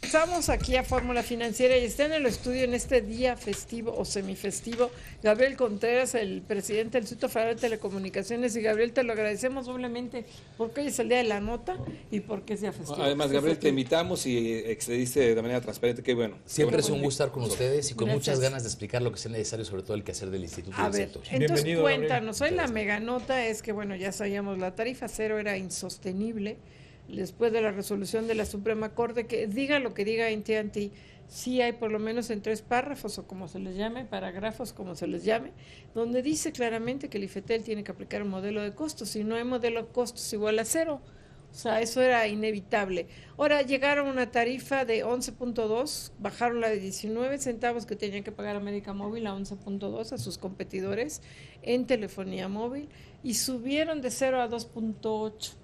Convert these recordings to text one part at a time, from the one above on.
Estamos aquí a Fórmula Financiera y está en el estudio en este día festivo o semifestivo Gabriel Contreras, el presidente del Instituto Federal de Telecomunicaciones. Y Gabriel, te lo agradecemos doblemente porque hoy es el día de la nota y porque es día festivo. Además, Gabriel, te invitamos y excediste de manera transparente. Qué bueno. Siempre es un gusto estar con ustedes y con muchas ganas de explicar lo que sea necesario, sobre todo el quehacer del Instituto y del sector. Entonces cuéntanos, hoy la mega nota es que, bueno, ya sabíamos, la tarifa cero era insostenible después de la resolución de la Suprema Corte, que diga lo que diga AT&T, sí hay por lo menos en 3 párrafos, o como se les llame, parágrafos, como se les llame, donde dice claramente que el IFETEL tiene que aplicar un modelo de costos. Si no hay modelo de costos igual a cero, o sea, eso era inevitable. Ahora llegaron a una tarifa de 11.2, bajaron la de 19 centavos que tenían que pagar América Móvil a 11.2 a sus competidores en telefonía móvil, y subieron de 0 a 2.8.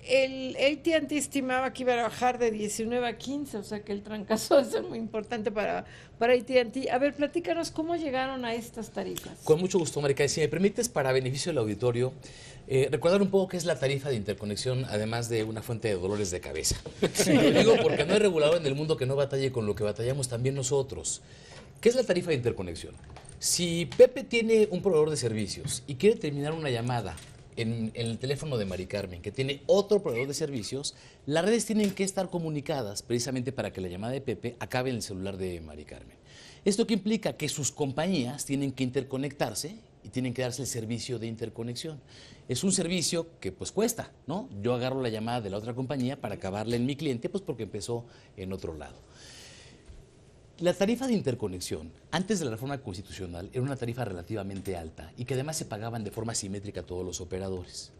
El AT&T estimaba que iba a bajar de 19 a 15, o sea que el trancazo va a ser muy importante para AT&T. A ver, platícanos cómo llegaron a estas tarifas. Con mucho gusto, Marica. Si me permites, para beneficio del auditorio, recordar un poco qué es la tarifa de interconexión, además de una fuente de dolores de cabeza. Lo digo porque no hay regulador en el mundo que no batalle con lo que batallamos también nosotros. ¿Qué es la tarifa de interconexión? Si Pepe tiene un proveedor de servicios y quiere terminar una llamada en el teléfono de Mari Carmen, que tiene otro proveedor de servicios, las redes tienen que estar comunicadas precisamente para que la llamada de Pepe acabe en el celular de Mari Carmen. Esto que implica que sus compañías tienen que interconectarse y tienen que darse el servicio de interconexión. Es un servicio que pues cuesta, ¿no? Yo agarro la llamada de la otra compañía para acabarla en mi cliente, pues porque empezó en otro lado. La tarifa de interconexión, antes de la reforma constitucional, era una tarifa relativamente alta y que además se pagaban de forma simétrica a todos los operadores.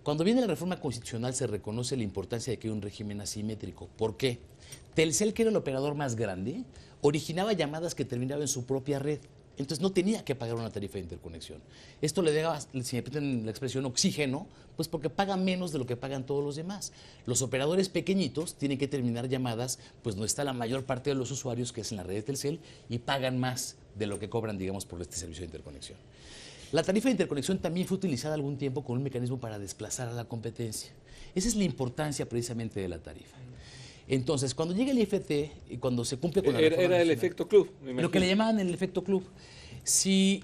Cuando viene la reforma constitucional se reconoce la importancia de que hay un régimen asimétrico. ¿Por qué? Telcel, que era el operador más grande, originaba llamadas que terminaban en su propia red. Entonces no tenía que pagar una tarifa de interconexión. Esto le daba, si me permiten la expresión, oxígeno, pues porque paga menos de lo que pagan todos los demás. Los operadores pequeñitos tienen que terminar llamadas, pues no está la mayor parte de los usuarios, que es en la red de Telcel, y pagan más de lo que cobran, digamos, por este servicio de interconexión. La tarifa de interconexión también fue utilizada algún tiempo con un mecanismo para desplazar a la competencia. Esa es la importancia precisamente de la tarifa. Entonces, cuando llega el IFT y cuando se cumple con la reforma era el efecto club, me imagino. Lo que le llamaban el efecto club.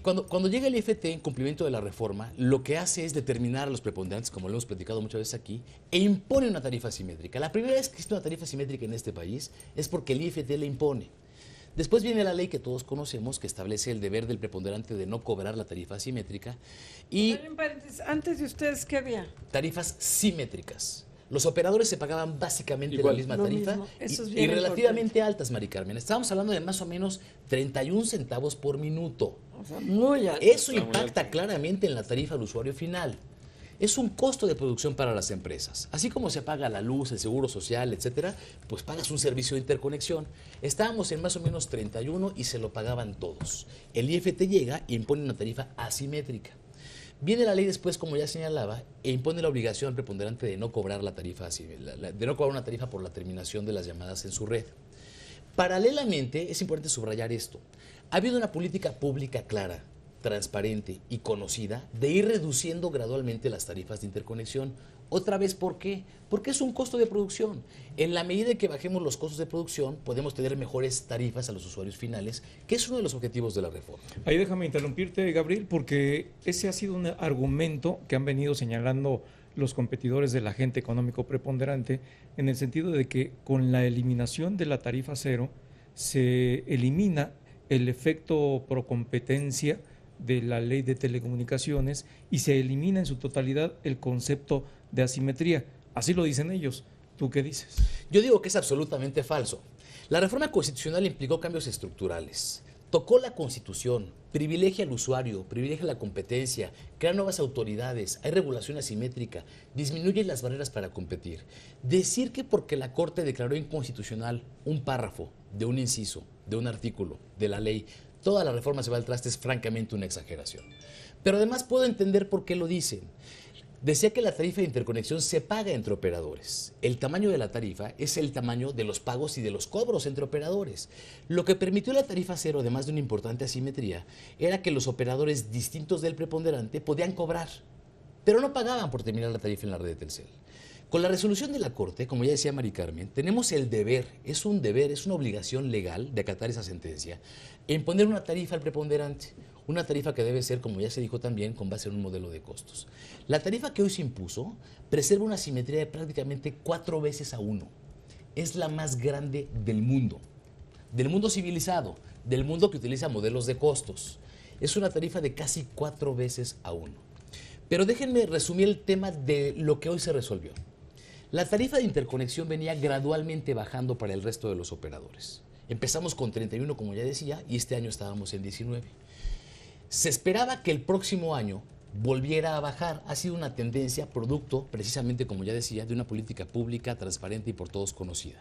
Cuando llega el IFT en cumplimiento de la reforma, lo que hace es determinar a los preponderantes, como lo hemos platicado muchas veces aquí, e impone una tarifa simétrica. La primera vez que existe una tarifa simétrica en este país es porque el IFT le impone. Después viene la ley que todos conocemos, que establece el deber del preponderante de no cobrar la tarifa asimétrica. Y antes de ustedes, ¿qué había? Tarifas simétricas. Los operadores se pagaban básicamente la misma tarifa y relativamente altas, Mari Carmen. Estábamos hablando de más o menos 31 centavos por minuto. O sea, muy alto. Eso impacta claramente en la tarifa al usuario final. Es un costo de producción para las empresas. Así como se paga la luz, el seguro social, etcétera, pues pagas un servicio de interconexión. Estábamos en más o menos 31 y se lo pagaban todos. El IFT llega e impone una tarifa asimétrica. Viene la ley después, como ya señalaba, e impone la obligación al preponderante de no cobrar la tarifa, de no cobrar una tarifa por la terminación de las llamadas en su red. Paralelamente, es importante subrayar esto. Ha habido una política pública clara, transparente y conocida de ir reduciendo gradualmente las tarifas de interconexión. Otra vez, ¿por qué? Porque es un costo de producción. En la medida que bajemos los costos de producción, podemos tener mejores tarifas a los usuarios finales, que es uno de los objetivos de la reforma. Ahí déjame interrumpirte, Gabriel, porque ese ha sido un argumento que han venido señalando los competidores del agente económico preponderante, en el sentido de que con la eliminación de la tarifa cero se elimina el efecto pro competencia de la ley de telecomunicaciones y se elimina en su totalidad el concepto de asimetría. Así lo dicen ellos. ¿Tú qué dices? Yo digo que es absolutamente falso. La reforma constitucional implicó cambios estructurales. Tocó la Constitución, privilegia al usuario, privilegia la competencia, crea nuevas autoridades, hay regulación asimétrica, disminuye las barreras para competir. Decir que porque la Corte declaró inconstitucional un párrafo de un inciso, de un artículo de la ley, toda la reforma se va al traste es francamente una exageración. Pero además puedo entender por qué lo dicen. Decía que la tarifa de interconexión se paga entre operadores. El tamaño de la tarifa es el tamaño de los pagos y de los cobros entre operadores. Lo que permitió la tarifa cero, además de una importante asimetría, era que los operadores distintos del preponderante podían cobrar, pero no pagaban por terminar la tarifa en la red de Telcel. Con la resolución de la Corte, como ya decía Mari Carmen, tenemos el deber, es una obligación legal de acatar esa sentencia, e imponer una tarifa al preponderante, una tarifa que debe ser, como ya se dijo también, con base en un modelo de costos. La tarifa que hoy se impuso preserva una simetría de prácticamente 4 veces a 1. Es la más grande del mundo civilizado, del mundo que utiliza modelos de costos. Es una tarifa de casi 4 veces a 1. Pero déjenme resumir el tema de lo que hoy se resolvió. La tarifa de interconexión venía gradualmente bajando para el resto de los operadores. Empezamos con 31, como ya decía, y este año estábamos en 19. Se esperaba que el próximo año volviera a bajar. Ha sido una tendencia producto, precisamente como ya decía, de una política pública, transparente y por todos conocida.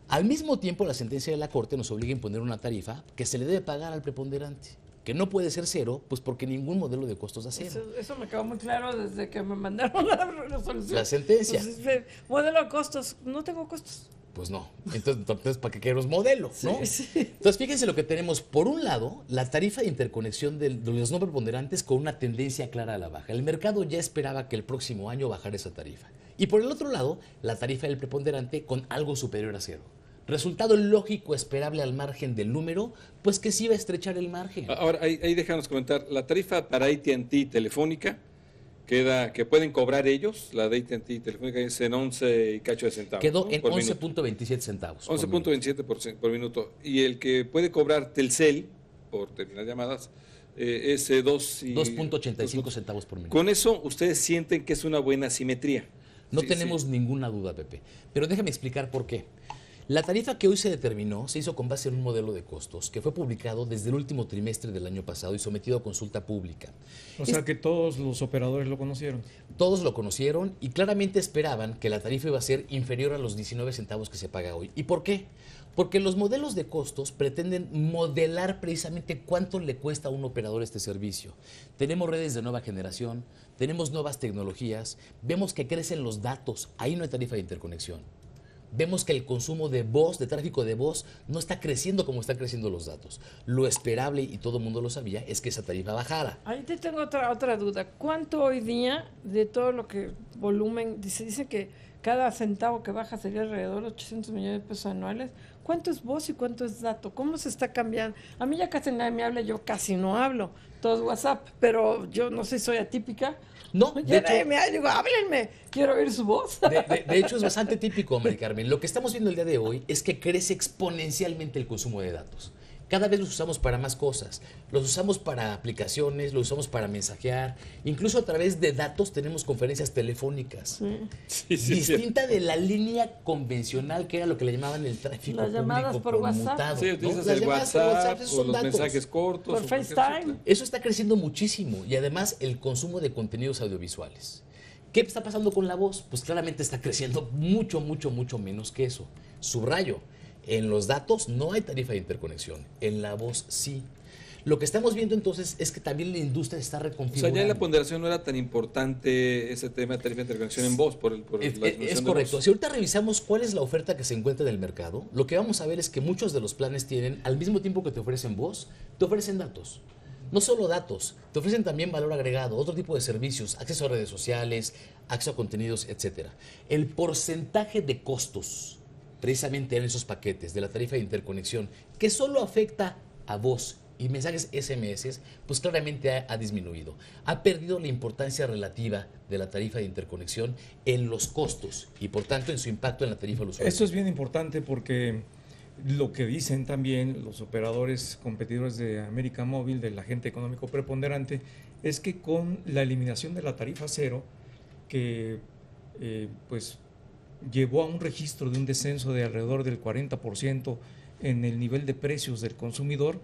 Al mismo tiempo, la sentencia de la Corte nos obliga a imponer una tarifa que se le debe pagar al preponderante, que no puede ser cero, pues porque ningún modelo de costos da cero. Eso me quedó muy claro desde que me mandaron la resolución. La sentencia. Pues, modelo de costos, no tengo costos. Pues no. Entonces ¿para qué queremos modelo? ¿No? Sí. Entonces, fíjense lo que tenemos. Por un lado, la tarifa de interconexión de los no preponderantes con una tendencia clara a la baja. El mercado ya esperaba que el próximo año bajara esa tarifa. Y por el otro lado, la tarifa del preponderante con algo superior a cero. Resultado lógico, esperable al margen del número, pues que sí va a estrechar el margen. Ahora, ahí déjanos comentar, la tarifa para AT&T telefónica, que pueden cobrar ellos, la de AT&T telefónica es en 11 y cacho de centavos. Quedó ¿no? en 11.27 centavos. 11.27 por minuto. Y el que puede cobrar Telcel, por terminar llamadas, es 2.85 centavos por minuto. Con eso, ¿ustedes sienten que es una buena simetría? No tenemos ninguna duda, Pepe. Pero déjame explicar por qué. La tarifa que hoy se determinó se hizo con base en un modelo de costos que fue publicado desde el último trimestre del año pasado y sometido a consulta pública. O sea que todos los operadores lo conocieron. Todos lo conocieron y claramente esperaban que la tarifa iba a ser inferior a los 19 centavos que se paga hoy. ¿Y por qué? Porque los modelos de costos pretenden modelar precisamente cuánto le cuesta a un operador este servicio. Tenemos redes de nueva generación, tenemos nuevas tecnologías, vemos que crecen los datos, ahí no hay tarifa de interconexión. Vemos que el consumo de voz, de tráfico de voz, no está creciendo como están creciendo los datos. Lo esperable, y todo el mundo lo sabía, es que esa tarifa bajara. Ahí te tengo otra duda. ¿Cuánto hoy día de todo lo que volumen, dice que cada centavo que baja sería alrededor de 800 millones de pesos anuales? ¿Cuánto es voz y cuánto es dato? ¿Cómo se está cambiando? A mí ya casi nadie me habla, yo casi no hablo. Todo es WhatsApp, pero yo no sé, soy atípica. No, ya nadie me habla, digo, háblenme, quiero oír su voz. De hecho, es bastante típico, Mari Carmen. Lo que estamos viendo el día de hoy es que crece exponencialmente el consumo de datos. Cada vez los usamos para más cosas. Los usamos para aplicaciones, los usamos para mensajear. Incluso a través de datos tenemos conferencias telefónicas. Sí, distinta de la línea convencional, que era lo que le llamaban el tráfico las llamadas público por conmutado. WhatsApp. Sí, utilizas Las el llamadas por WhatsApp esos o son los datos. mensajes cortos. Por FaceTime. Eso está creciendo muchísimo y además el consumo de contenidos audiovisuales. ¿Qué está pasando con la voz? Pues claramente está creciendo mucho menos que eso. Subrayo, en los datos no hay tarifa de interconexión, en la voz sí. Lo que estamos viendo entonces es que también la industria está reconfigurando. O sea, ya en la ponderación no era tan importante ese tema de tarifa de interconexión en voz por la disminución Es de correcto. voz. Si ahorita revisamos cuál es la oferta que se encuentra en el mercado, lo que vamos a ver es que muchos de los planes tienen, al mismo tiempo que te ofrecen voz, te ofrecen datos. No solo datos, te ofrecen también valor agregado, otro tipo de servicios, acceso a redes sociales, acceso a contenidos, etc. El porcentaje de costos, precisamente en esos paquetes de la tarifa de interconexión, que solo afecta a voz y mensajes SMS, pues claramente ha disminuido. Ha perdido la importancia relativa de la tarifa de interconexión en los costos y por tanto en su impacto en la tarifa al usuario. Esto es bien importante porque lo que dicen también los operadores competidores de América Móvil, del agente económico preponderante, es que con la eliminación de la tarifa cero, que pues llevó a un registro de un descenso de alrededor del 40% en el nivel de precios del consumidor,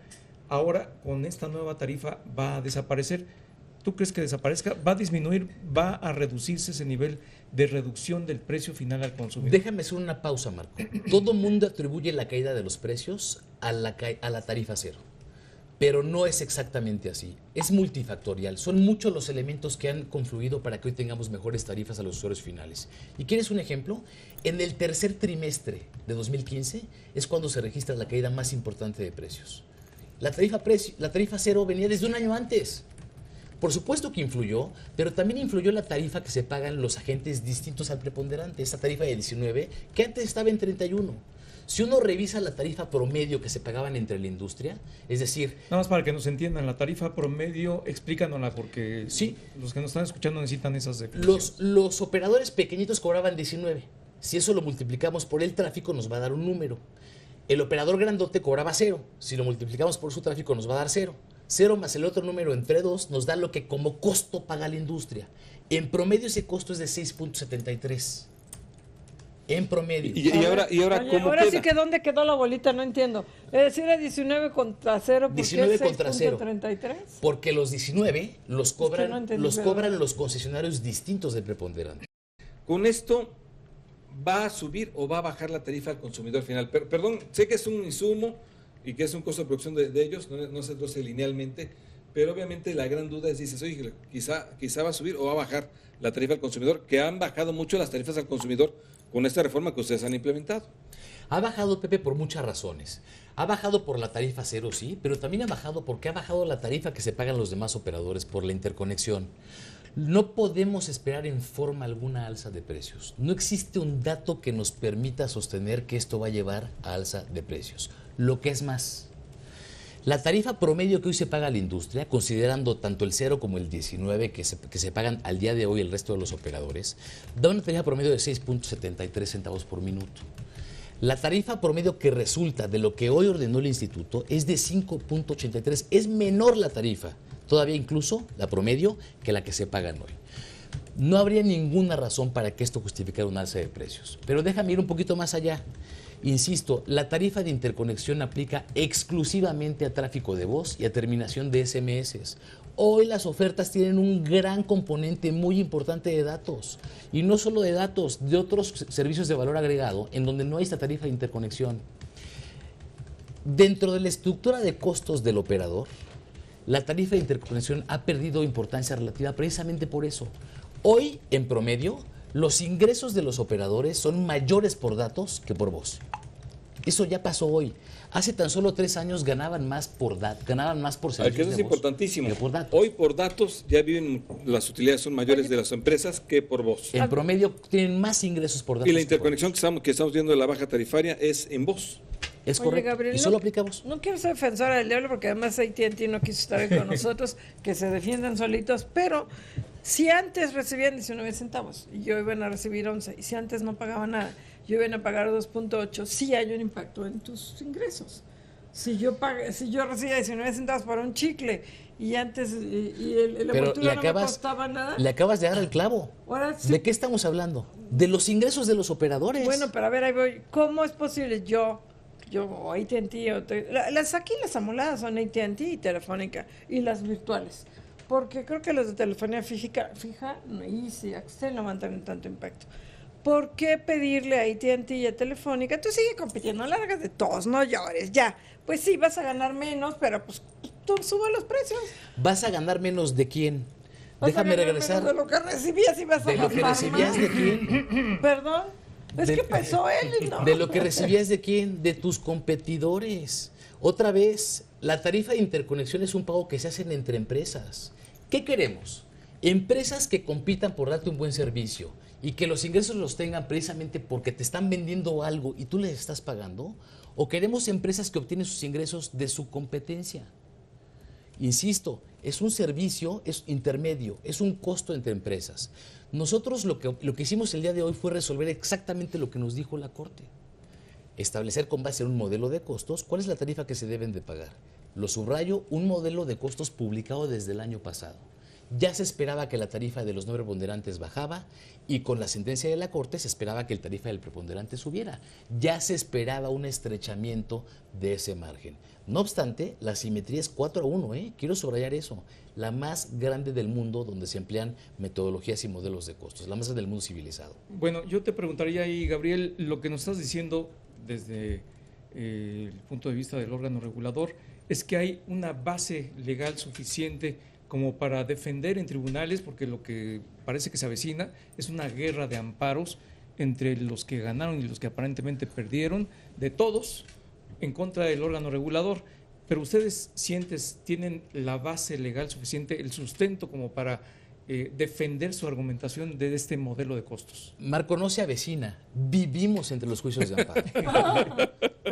ahora con esta nueva tarifa va a desaparecer. ¿Tú crees que desaparezca? ¿Va a disminuir? ¿Va a reducirse ese nivel de reducción del precio final al consumidor? Déjame hacer una pausa, Marco. Todo mundo atribuye la caída de los precios a la tarifa cero, pero no es exactamente así. Es multifactorial. Son muchos los elementos que han confluido para que hoy tengamos mejores tarifas a los usuarios finales. ¿Y quieres un ejemplo? En el tercer trimestre de 2015 es cuando se registra la caída más importante de precios. La tarifa cero venía desde un año antes. Por supuesto que influyó, pero también influyó la tarifa que se pagan los agentes distintos al preponderante, esta tarifa de 19, que antes estaba en 31. Si uno revisa la tarifa promedio que se pagaban entre la industria, es decir... Nada más para que nos entiendan, la tarifa promedio, explícanosla, porque sí, los que nos están escuchando necesitan esas definiciones. Los operadores pequeñitos cobraban 19. Si eso lo multiplicamos por el tráfico, nos va a dar un número. El operador grandote cobraba 0. Si lo multiplicamos por su tráfico, nos va a dar 0. 0 más el otro número entre 2 nos da lo que como costo paga la industria. En promedio ese costo es de 6.73. En promedio. Y ahora Oye, ¿cómo ahora queda? sí que ¿dónde quedó la bolita? No entiendo. Es decir, era 19 contra 0, ¿por 19 qué contra 0. 6.33? Porque los 19 los cobran, no entendí, los perdón. cobran los concesionarios distintos del preponderante. Con esto, ¿va a subir o va a bajar la tarifa al consumidor final? Perdón, sé que es un insumo y que es un costo de producción de ellos, no se reduce linealmente, pero obviamente la gran duda es, dices, oye, quizá va a subir o va a bajar la tarifa al consumidor, que han bajado mucho las tarifas al consumidor con esta reforma que ustedes han implementado. Ha bajado, Pepe, por muchas razones. Ha bajado por la tarifa 0, sí, pero también ha bajado porque ha bajado la tarifa que se pagan los demás operadores por la interconexión. No podemos esperar en forma alguna alza de precios. No existe un dato que nos permita sostener que esto va a llevar a alza de precios. Lo que es más, la tarifa promedio que hoy se paga a la industria, considerando tanto el 0 como el 19 que se pagan al día de hoy el resto de los operadores, da una tarifa promedio de 6.73 centavos por minuto. La tarifa promedio que resulta de lo que hoy ordenó el instituto es de 5.83. Es menor la tarifa, todavía incluso la promedio, que la que se pagan hoy. No habría ninguna razón para que esto justificara un alza de precios. Pero déjame ir un poquito más allá. Insisto, la tarifa de interconexión aplica exclusivamente a tráfico de voz y a terminación de SMS. Hoy las ofertas tienen un gran componente muy importante de datos. Y no solo de datos, de otros servicios de valor agregado, en donde no hay esta tarifa de interconexión. Dentro de la estructura de costos del operador, la tarifa de interconexión ha perdido importancia relativa precisamente por eso. Hoy, en promedio, los ingresos de los operadores son mayores por datos que por voz. Eso ya pasó hoy. Hace tan solo 3 años ganaban más por servicios Que eso es de voz importantísimo. que por datos. Hoy por datos ya viven, las utilidades son mayores de las empresas que por voz. En promedio tienen más ingresos por datos. Y la que por interconexión que estamos viendo de la baja tarifaria es en voz. Es Oye, correcto. Gabriel, y solo aplica a voz. No quiero ser defensora del diablo porque además AT&T no quiso estar ahí con nosotros, que se defiendan solitos, pero si antes recibían 19 centavos y yo iban a recibir 11, y si antes no pagaban nada, yo iban a pagar 2.8, sí hay un impacto en tus ingresos. Si yo recibía 19 centavos para un chicle y antes la envoltura no me costaba nada. Le acabas de dar el clavo. Ahora sí. ¿De qué estamos hablando? De los ingresos de los operadores. Bueno, pero a ver, ahí voy. ¿Cómo es posible yo AT&T, aquí las amoladas son AT&T y Telefónica y las virtuales? Porque creo que las de telefonía fija y si Axtel no van a tener tanto impacto. ¿Por qué pedirle a AT&T y a Telefónica? Tú sigue compitiendo, largas de todos, no llores, ya. Pues sí, vas a ganar menos, pero pues tú suba los precios. ¿Vas a ganar menos de quién? Vas Déjame a ganar regresar. menos de lo que recibías y vas a ¿De lo que gastar recibías más. de quién? ¿Perdón? Es que pasó él, ¿no? ¿De lo que recibías de quién? De tus competidores. Otra vez, la tarifa de interconexión es un pago que se hacen entre empresas. ¿Qué queremos? Empresas que compitan por darte un buen servicio y que los ingresos los tengan precisamente porque te están vendiendo algo y tú les estás pagando. ¿O queremos empresas que obtienen sus ingresos de su competencia? Insisto, es un servicio, es intermedio, es un costo entre empresas. Nosotros lo que hicimos el día de hoy fue resolver exactamente lo que nos dijo la Corte. Establecer con base en un modelo de costos cuál es la tarifa que se deben de pagar. Lo subrayo, un modelo de costos publicado desde el año pasado. Ya se esperaba que la tarifa de los no preponderantes bajaba y con la sentencia de la Corte se esperaba que la tarifa del preponderante subiera. Ya se esperaba un estrechamiento de ese margen. No obstante, la simetría es 4-1, quiero subrayar eso. La más grande del mundo donde se emplean metodologías y modelos de costos, la más grande del mundo civilizado. Bueno, yo te preguntaría ahí, Gabriel, lo que nos estás diciendo desde el punto de vista del órgano regulador es que hay una base legal suficiente como para defender en tribunales, porque lo que parece que se avecina es una guerra de amparos entre los que ganaron y los que aparentemente perdieron, de todos, en contra del órgano regulador. Pero ustedes tienen la base legal suficiente, el sustento como para defender su argumentación de este modelo de costos. Marco, no se avecina. Vivimos entre los juicios de amparo.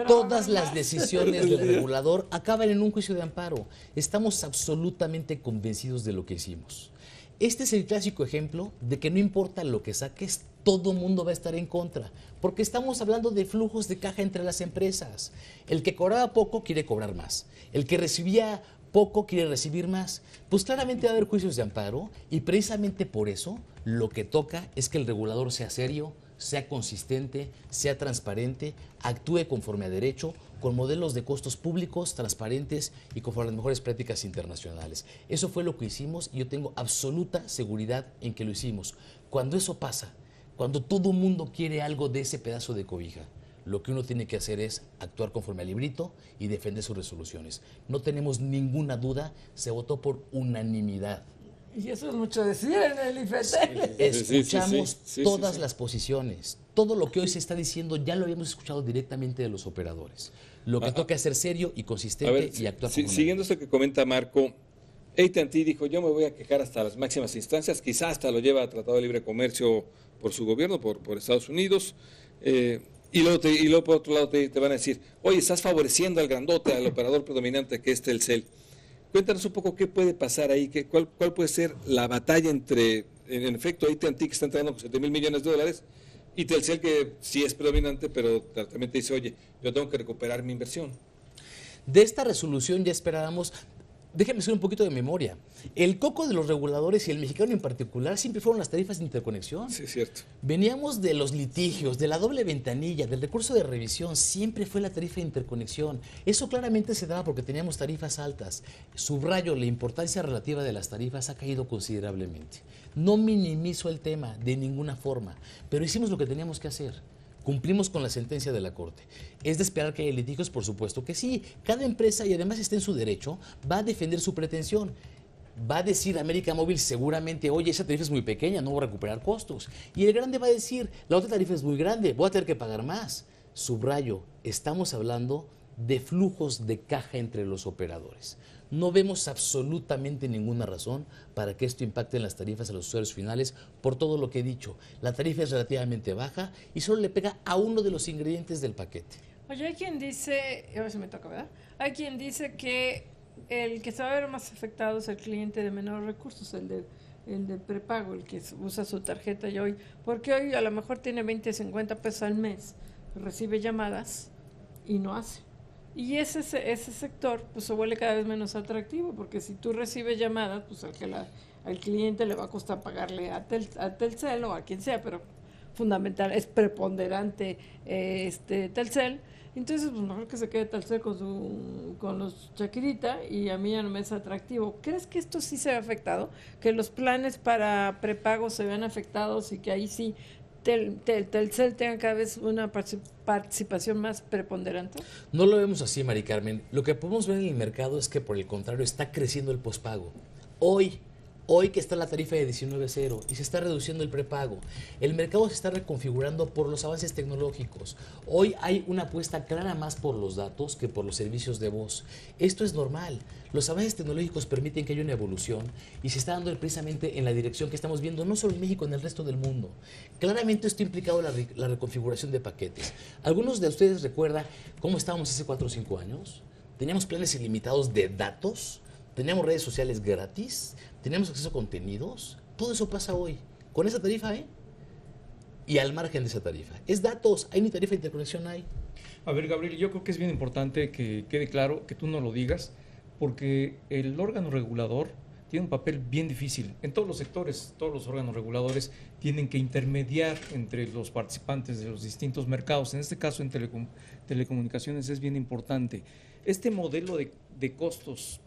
Todas las decisiones del regulador acaban en un juicio de amparo. Estamos absolutamente convencidos de lo que hicimos. Este es el clásico ejemplo de que no importa lo que saques, todo mundo va a estar en contra, porque estamos hablando de flujos de caja entre las empresas. El que cobraba poco quiere cobrar más. El que recibía poco quiere recibir más. Pues claramente va a haber juicios de amparo y precisamente por eso lo que toca es que el regulador sea serio, sea consistente, sea transparente, actúe conforme a derecho, con modelos de costos públicos, transparentes y conforme a las mejores prácticas internacionales. Eso fue lo que hicimos y yo tengo absoluta seguridad en que lo hicimos. Cuando eso pasa, cuando todo el mundo quiere algo de ese pedazo de cobija, lo que uno tiene que hacer es actuar conforme al librito y defender sus resoluciones. No tenemos ninguna duda, se votó por unanimidad. Y eso es mucho decir en el IFT. Escuchamos todas las posiciones. Todo lo que hoy se está diciendo ya lo habíamos escuchado directamente de los operadores. Lo que toca es ser serio y consistente y actuar como siguiendo esto que comenta Marco, AT&T dijo, yo me voy a quejar hasta las máximas instancias, quizás hasta lo lleva a Tratado de Libre Comercio por su gobierno, por Estados Unidos, y luego por otro lado te van a decir, oye, estás favoreciendo al grandote, al operador predominante que es Telcel. Cuéntanos un poco qué puede pasar ahí, cuál puede ser la batalla entre, en efecto, AT&T que está entrando con $7,000 millones y Telcel que sí es predominante, pero también te dice, oye, yo tengo que recuperar mi inversión. De esta resolución ya esperábamos. Déjeme hacer un poquito de memoria. El coco de los reguladores y el mexicano en particular siempre fueron las tarifas de interconexión. Sí, es cierto. Veníamos de los litigios, de la doble ventanilla, del recurso de revisión, siempre fue la tarifa de interconexión. Eso claramente se daba porque teníamos tarifas altas. Subrayo, la importancia relativa de las tarifas ha caído considerablemente. No minimizo el tema de ninguna forma, pero hicimos lo que teníamos que hacer. Cumplimos con la sentencia de la Corte. ¿Es de esperar que haya litigios? Por supuesto que sí. Cada empresa, y además está en su derecho, va a defender su pretensión. Va a decir América Móvil seguramente, oye, esa tarifa es muy pequeña, no voy a recuperar costos. Y el grande va a decir, la otra tarifa es muy grande, voy a tener que pagar más. Subrayo, estamos hablando de flujos de caja entre los operadores. No vemos absolutamente ninguna razón para que esto impacte en las tarifas a los usuarios finales por todo lo que he dicho. La tarifa es relativamente baja y solo le pega a uno de los ingredientes del paquete. Oye, hay quien dice, a ver si me toca, ¿verdad? Hay quien dice que el que se va a ver más afectado es el cliente de menores recursos, el de prepago, el que usa su tarjeta y hoy, porque hoy a lo mejor tiene 20, 50 pesos al mes, recibe llamadas y no hace. Y ese sector pues se vuelve cada vez menos atractivo, porque si tú recibes llamadas, pues al cliente le va a costar pagarle a Telcel o a quien sea, pero fundamental, es preponderante Telcel. Entonces, pues mejor que se quede Telcel con los Chaquirita y a mí ya no me es atractivo. ¿Crees que esto sí se ve afectado? ¿Que los planes para prepago se vean afectados y que ahí sí Telcel tenga cada vez una participación más preponderante? No lo vemos así, Mari Carmen. Lo que podemos ver en el mercado es que, por el contrario, está creciendo el pospago. Hoy que está la tarifa de 19.0 y se está reduciendo el prepago, el mercado se está reconfigurando por los avances tecnológicos. Hoy hay una apuesta clara más por los datos que por los servicios de voz. Esto es normal. Los avances tecnológicos permiten que haya una evolución y se está dando precisamente en la dirección que estamos viendo, no solo en México, en el resto del mundo. Claramente esto ha implicado la reconfiguración de paquetes. ¿Algunos de ustedes recuerdan cómo estábamos hace 4 o 5 años? Teníamos planes ilimitados de datos, teníamos redes sociales gratis, teníamos acceso a contenidos. Todo eso pasa hoy con esa tarifa, y al margen de esa tarifa. Es datos, hay ni tarifa de interconexión hay. A ver, Gabriel, yo creo que es bien importante que quede claro que tú no lo digas, porque el órgano regulador tiene un papel bien difícil. En todos los sectores, todos los órganos reguladores tienen que intermediar entre los participantes de los distintos mercados. En este caso, en telecomunicaciones es bien importante. Este modelo de costos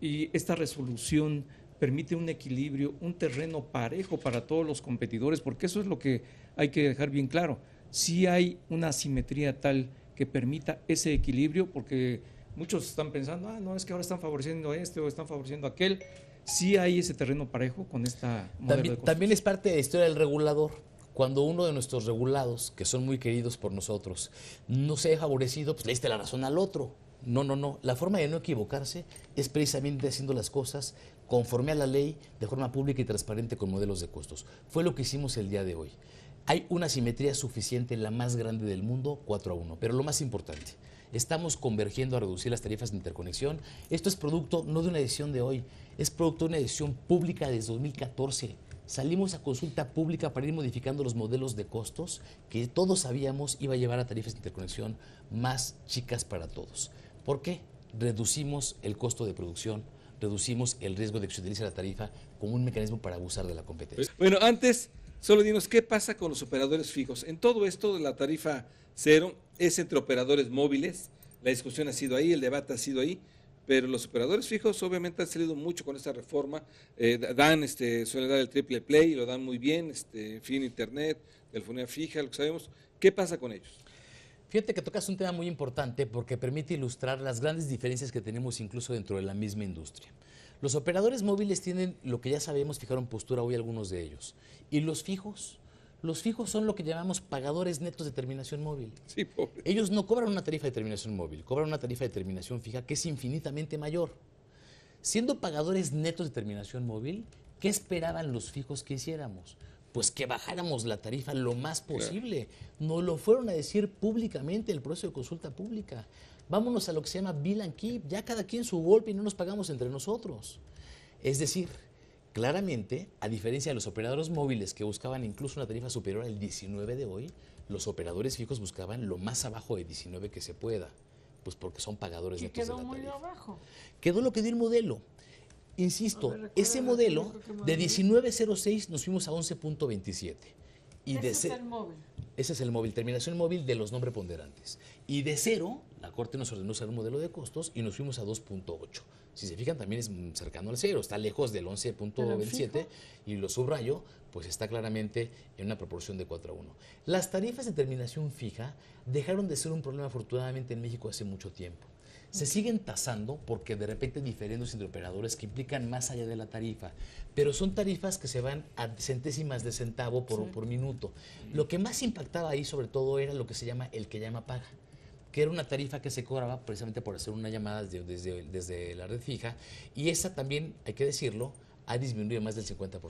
y esta resolución permite un equilibrio, un terreno parejo para todos los competidores, porque eso es lo que hay que dejar bien claro. Sí hay una asimetría tal que permita ese equilibrio, porque muchos están pensando, no, es que ahora están favoreciendo este o están favoreciendo aquel. Sí hay ese terreno parejo con esta modelo de costos. También es parte de la historia del regulador. Cuando uno de nuestros regulados, que son muy queridos por nosotros, no se ha favorecido, pues le diste la razón al otro. No. La forma de no equivocarse es precisamente haciendo las cosas conforme a la ley, de forma pública y transparente con modelos de costos. Fue lo que hicimos el día de hoy. Hay una simetría suficiente, la más grande del mundo, 4-1. Pero lo más importante, estamos convergiendo a reducir las tarifas de interconexión. Esto es producto no de una decisión de hoy, es producto de una decisión pública desde 2014. Salimos a consulta pública para ir modificando los modelos de costos que todos sabíamos iba a llevar a tarifas de interconexión más chicas para todos. ¿Por qué? Reducimos el costo de producción, reducimos el riesgo de que se utilice la tarifa como un mecanismo para abusar de la competencia. Bueno, antes, solo dinos, ¿qué pasa con los operadores fijos? En todo esto, la tarifa cero es entre operadores móviles, la discusión ha sido ahí, el debate ha sido ahí, pero los operadores fijos obviamente han salido mucho con esta reforma, suelen dar el triple play, lo dan muy bien, en fin, internet, telefonía fija, lo que sabemos. ¿Qué pasa con ellos? Fíjate que tocas un tema muy importante porque permite ilustrar las grandes diferencias que tenemos incluso dentro de la misma industria. Los operadores móviles tienen lo que ya sabemos, fijaron postura hoy algunos de ellos. ¿Y los fijos? Los fijos son lo que llamamos pagadores netos de terminación móvil. Sí, pobre. Ellos no cobran una tarifa de terminación móvil, cobran una tarifa de terminación fija que es infinitamente mayor. Siendo pagadores netos de terminación móvil, ¿qué esperaban los fijos que hiciéramos? Pues que bajáramos la tarifa lo más posible. Nos lo fueron a decir públicamente en el proceso de consulta pública. Vámonos a lo que se llama Bill and Keep, ya cada quien su golpe y no nos pagamos entre nosotros. Es decir, claramente, a diferencia de los operadores móviles que buscaban incluso una tarifa superior al 19 de hoy, los operadores fijos buscaban lo más abajo de 19 que se pueda, pues porque son pagadores netos de la tarifa. Quedó muy abajo. Quedó lo que dio el modelo. Insisto, ese modelo de 19.06 nos fuimos a 11.27. Ese es el móvil. Ese es el móvil, terminación móvil de los nombres ponderantes. Y de 0, la Corte nos ordenó usar un modelo de costos y nos fuimos a 2.8. Si se fijan, también es cercano al 0, está lejos del 11.27 y lo subrayo, pues está claramente en una proporción de 4-1. Las tarifas de terminación fija dejaron de ser un problema afortunadamente en México hace mucho tiempo. Se siguen tasando porque de repente hay diferendos entre operadores que implican más allá de la tarifa, pero son tarifas que se van a centésimas de centavo por minuto. Lo que más impactaba ahí sobre todo era lo que se llama el que llama paga, que era una tarifa que se cobraba precisamente por hacer una llamada desde la red fija, y esa también, hay que decirlo, ha disminuido más del 50%.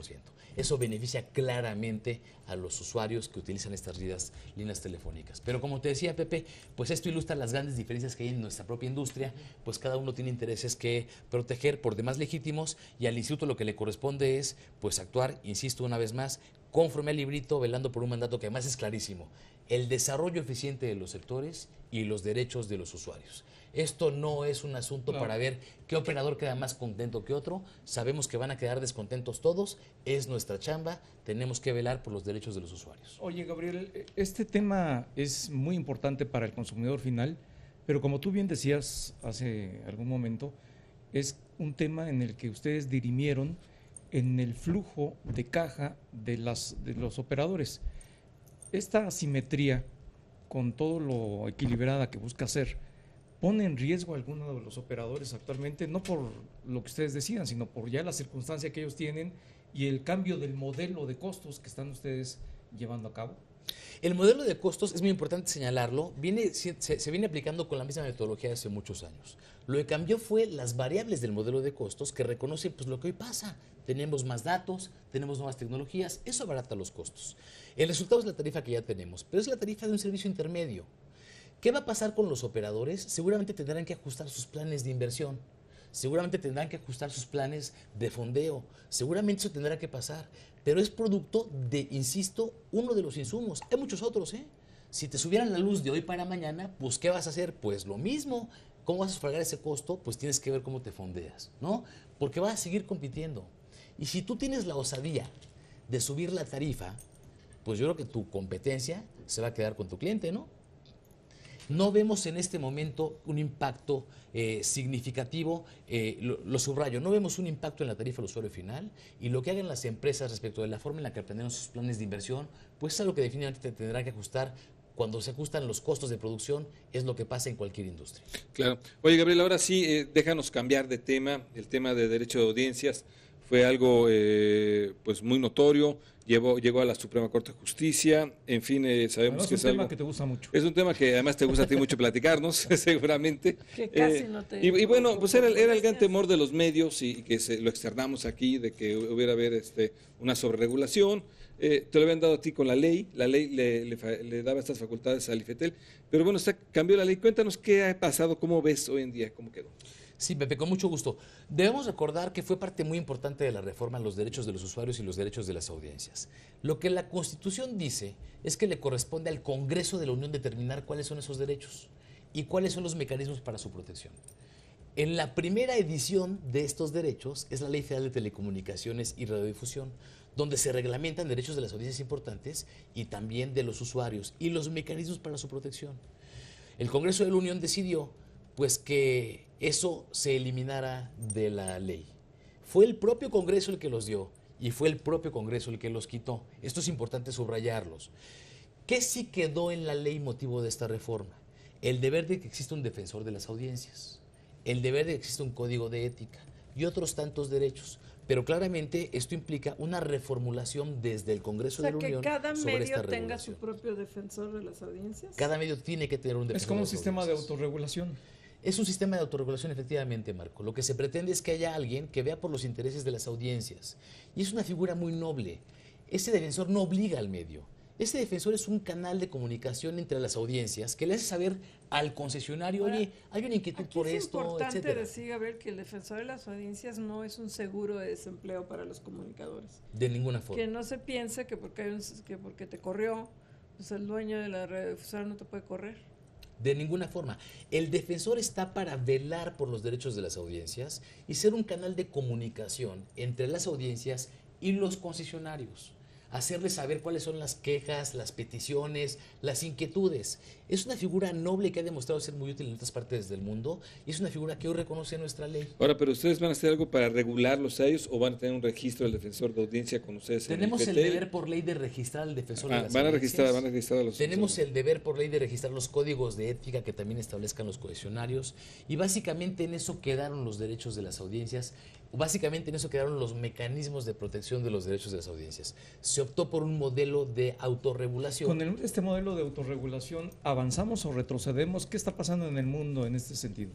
Eso beneficia claramente a los usuarios que utilizan estas líneas telefónicas. Pero como te decía, Pepe, pues esto ilustra las grandes diferencias que hay en nuestra propia industria, pues cada uno tiene intereses que proteger por demás legítimos, y al instituto lo que le corresponde es pues actuar, insisto una vez más, conforme al librito, velando por un mandato que además es clarísimo: el desarrollo eficiente de los sectores y los derechos de los usuarios. Esto no es un asunto para ver qué operador queda más contento que otro. Sabemos que van a quedar descontentos todos. Es nuestra chamba. Tenemos que velar por los derechos de los usuarios. Oye, Gabriel, este tema es muy importante para el consumidor final, pero como tú bien decías hace algún momento, es un tema en el que ustedes dirimieron en el flujo de caja de los operadores. Esta asimetría, con todo lo equilibrada que busca hacer, ¿pone en riesgo a alguno de los operadores actualmente? No por lo que ustedes decían, sino por ya la circunstancia que ellos tienen y el cambio del modelo de costos que están ustedes llevando a cabo. El modelo de costos, es muy importante señalarlo, se viene aplicando con la misma metodología de hace muchos años. Lo que cambió fue las variables del modelo de costos, que reconoce pues lo que hoy pasa. Tenemos más datos, tenemos nuevas tecnologías, eso abarata los costos. El resultado es la tarifa que ya tenemos, pero es la tarifa de un servicio intermedio. ¿Qué va a pasar con los operadores? Seguramente tendrán que ajustar sus planes de inversión, seguramente tendrán que ajustar sus planes de fondeo, seguramente eso tendrá que pasar, pero es producto de, insisto, uno de los insumos. Hay muchos otros, ¿eh? Si te subieran la luz de hoy para mañana, pues ¿qué vas a hacer? Pues lo mismo. ¿Cómo vas a sufragar ese costo? Pues tienes que ver cómo te fondeas, ¿no? Porque vas a seguir compitiendo. Y si tú tienes la osadía de subir la tarifa, pues yo creo que tu competencia se va a quedar con tu cliente, ¿no? No vemos en este momento un impacto significativo, lo subrayo, no vemos un impacto en la tarifa del usuario final, y lo que hagan las empresas respecto de la forma en la que aprendieron sus planes de inversión, pues es algo que definitivamente tendrá que ajustar. Cuando se ajustan los costos de producción, es lo que pasa en cualquier industria. Claro. Oye, Gabriel, ahora sí, déjanos cambiar de tema, el tema de derecho de audiencias. fue algo pues muy notorio, llegó a la Suprema Corte de Justicia, en fin, sabemos que es un tema que te gusta mucho. Es un tema que además te gusta a ti mucho platicarnos, seguramente. Que casi no te... Y bueno, pues era el gran temor de los medios y que lo externamos aquí, de que hubiera una sobreregulación. Te lo habían dado a ti con la ley le daba estas facultades al IFETEL, pero bueno, cambió la ley. Cuéntanos qué ha pasado, cómo ves hoy en día, cómo quedó. Sí, Pepe, con mucho gusto. Debemos recordar que fue parte muy importante de la reforma los derechos de los usuarios y los derechos de las audiencias. Lo que la Constitución dice es que le corresponde al Congreso de la Unión determinar cuáles son esos derechos y cuáles son los mecanismos para su protección. En la primera edición de estos derechos es la Ley Federal de Telecomunicaciones y Radiodifusión, donde se reglamentan derechos de las audiencias importantes y también de los usuarios y los mecanismos para su protección. El Congreso de la Unión decidió pues que eso se eliminara de la ley. Fue el propio Congreso el que los dio y fue el propio Congreso el que los quitó. Esto es importante subrayarlos. ¿Qué sí quedó en la ley motivo de esta reforma? El deber de que exista un defensor de las audiencias, el deber de que exista un código de ética y otros tantos derechos. Pero claramente esto implica una reformulación desde el Congreso de la Unión sobre esta regulación. ¿Que cada medio tenga su propio defensor de las audiencias? Cada medio tiene que tener un defensor. Es como de un sistema de autorregulación. Es un sistema de autorregulación, efectivamente, Marco. Lo que se pretende es que haya alguien que vea por los intereses de las audiencias. Y es una figura muy noble. Ese defensor no obliga al medio. Ese defensor es un canal de comunicación entre las audiencias que le hace saber al concesionario, oye, hay una inquietud por esto, etcétera. Es importante decir, Gabriel, que el defensor de las audiencias no es un seguro de desempleo para los comunicadores. De ninguna forma. Que no se piense que porque te corrió, pues el dueño de la radiodifusora no te puede correr. De ninguna forma. El defensor está para velar por los derechos de las audiencias y ser un canal de comunicación entre las audiencias y los concesionarios. Hacerles saber cuáles son las quejas, las peticiones, las inquietudes. Es una figura noble que ha demostrado ser muy útil en otras partes del mundo y es una figura que hoy reconoce nuestra ley. Ahora, ¿pero ustedes van a hacer algo para regularlos a ellos o van a tener un registro del defensor de audiencia con ustedes? Tenemos el deber por ley de registrar al defensor de las audiencias. Van a registrar a los... Tenemos el deber por ley de registrar los códigos de ética que también establezcan los concesionarios y básicamente en eso quedaron los derechos de las audiencias. Básicamente en eso quedaron los mecanismos de protección de los derechos de las audiencias. Se optó por un modelo de autorregulación. Con este modelo de autorregulación, ¿avanzamos o retrocedemos? ¿Qué está pasando en el mundo en este sentido?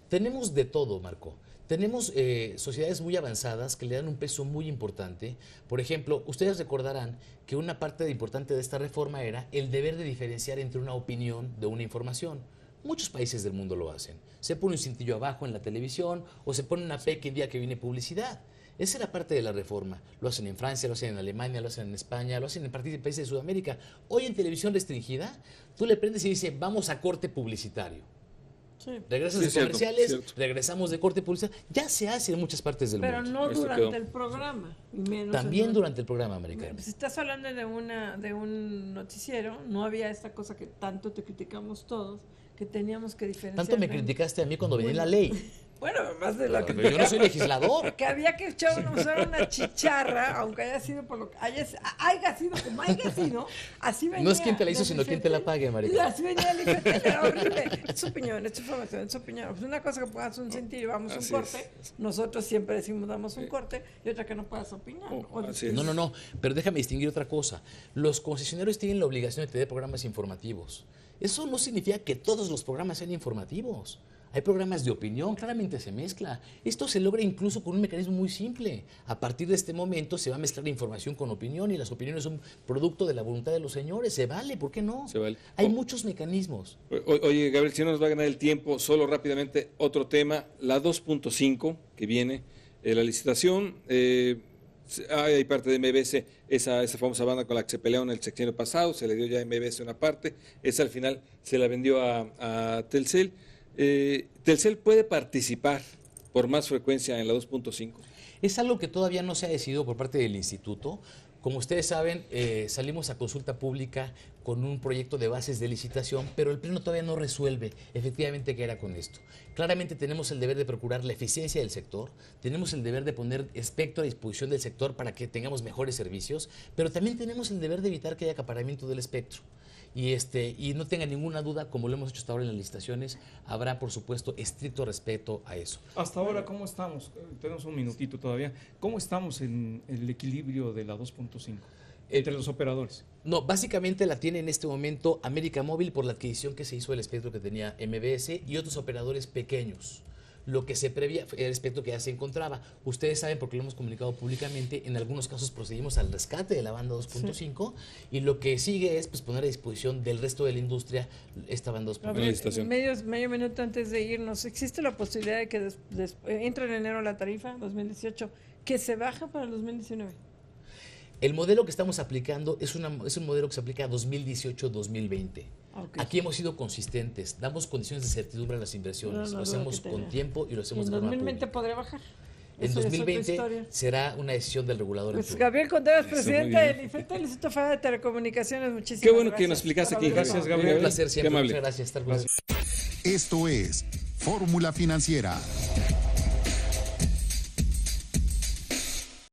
Tenemos de todo, Marco. Tenemos sociedades muy avanzadas que le dan un peso muy importante. Por ejemplo, ustedes recordarán que una parte importante de esta reforma era el deber de diferenciar entre una opinión de una información. Muchos países del mundo lo hacen. Se pone un cintillo abajo en la televisión o se pone una pequeña día que viene publicidad. Esa era parte de la reforma. Lo hacen en Francia, lo hacen en Alemania, lo hacen en España, lo hacen en países de Sudamérica. Hoy en televisión restringida, tú le prendes y dice, vamos a corte publicitario. Sí. Regresas de comerciales, regresamos de corte publicitario. Ya se hace en muchas partes del mundo. Pero no durante el programa. También durante el programa americano. Si estás hablando de un noticiero, no había esta cosa que tanto te criticamos todos, que teníamos que diferenciar. Tanto me criticaste a mí cuando venía la ley. Bueno, más de lo que... Pero yo no soy legislador. Que había que usar una chicharra, aunque haya sido por lo que haya sido como haya sido, así venía. No es quien te la hizo, sino quien te la pague, Marica. Así venía el IFETEL, era horrible. Es su opinión, es su información, es su opinión. Pues una cosa que puedas un sentir y vamos a un corte, nosotros siempre decimos damos un corte, y otra que no puedas opinar. No, pero déjame distinguir otra cosa. Los concesionarios tienen la obligación de tener programas informativos. Eso no significa que todos los programas sean informativos. Hay programas de opinión, claramente se mezcla. Esto se logra incluso con un mecanismo muy simple. A partir de este momento se va a mezclar información con opinión y las opiniones son producto de la voluntad de los señores. Se vale, ¿por qué no? Se vale. Hay muchos mecanismos. Oye, Gabriel, si no nos va a ganar el tiempo, solo rápidamente otro tema, la 2.5 que viene, la licitación. Hay parte de MBS, esa famosa banda con la que se pelearon el sexenio pasado, se le dio ya a MBS una parte, esa al final se la vendió a Telcel. Telcel puede participar por más frecuencia en la 2.5. Es algo que todavía no se ha decidido por parte del instituto. Como ustedes saben, salimos a consulta pública con un proyecto de bases de licitación, pero el Pleno todavía no resuelve efectivamente qué era con esto. Claramente tenemos el deber de procurar la eficiencia del sector, tenemos el deber de poner espectro a disposición del sector para que tengamos mejores servicios, pero también tenemos el deber de evitar que haya acaparamiento del espectro. y no tengan ninguna duda, como lo hemos hecho hasta ahora en las licitaciones, habrá por supuesto estricto respeto a eso. Hasta ahora, ¿cómo estamos? Tenemos un minutito todavía. ¿Cómo estamos en el equilibrio de la 2.5 entre los operadores? No, básicamente la tiene en este momento América Móvil por la adquisición que se hizo del espectro que tenía MBS y otros operadores pequeños. Lo que se prevía era el espectro que ya se encontraba. Ustedes saben, porque lo hemos comunicado públicamente, en algunos casos procedimos al rescate de la banda 2.5 y lo que sigue es pues, poner a disposición del resto de la industria esta banda 2.5. Medio minuto antes de irnos, ¿existe la posibilidad de que entre en enero la tarifa 2018, que se baja para el 2019? El modelo que estamos aplicando es un modelo que se aplica a 2018-2020. Okay. Aquí hemos sido consistentes, damos condiciones de certidumbre a las inversiones, lo hacemos con tiempo y lo hacemos de forma pública. ¿En 2020 podría bajar? En 2020 será una decisión del regulador. Pues Gabriel Contreras, presidente del IFET, del Instituto Federal de Telecomunicaciones, muchísimas gracias. Qué bueno gracias. que nos explicaste aquí. Gracias, Gabriel. Un placer siempre. Qué amable. Muchas gracias. Esto es Fórmula Financiera.